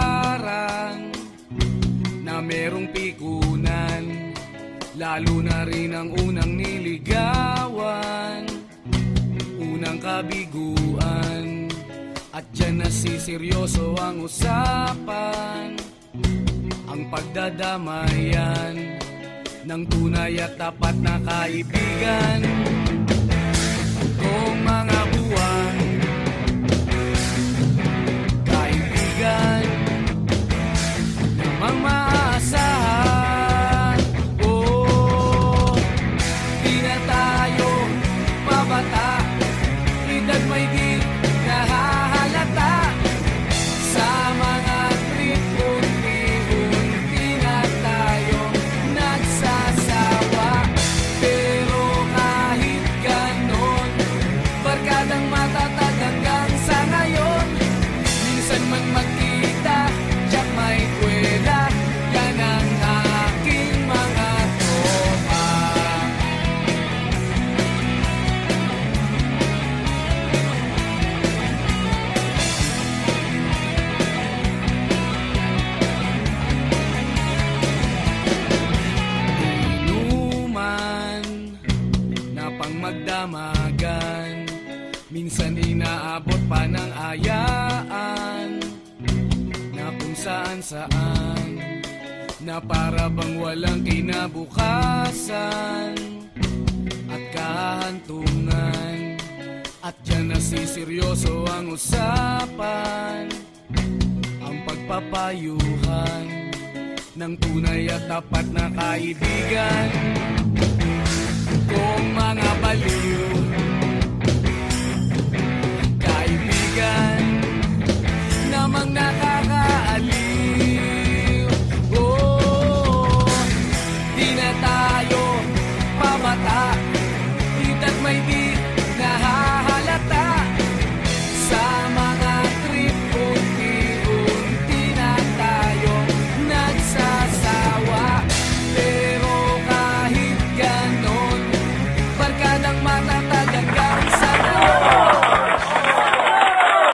harang na merong pikunan, lalo na rin ang unang niligawan, unang kabiguan. At dyan nasiseryoso ang usapan, ang pagdadamayan ng tunay at tapat na kaibigan. Kung mga buwan, kaibigan namang maasahan. Oh, di na tayo mabata, edad may di nahahalata. Sa mga trip, unti-unti na tayong nagsasawa. Pero kahit ganon, barkadang matatag hanggang sa ngayon. Minsan man magkita, tiyak may kwela, yan ang aking mga tropa. Inuman na pang magdamagan, minsan inaabot pa ng ayaan, na kung saan-saan, na para bang walang kinabukasan at kahantungan. At dyan nasiseryoso ang usapan, ang pagpapayuhan ng tunay at tapat na kaibigan. Kung mga baliw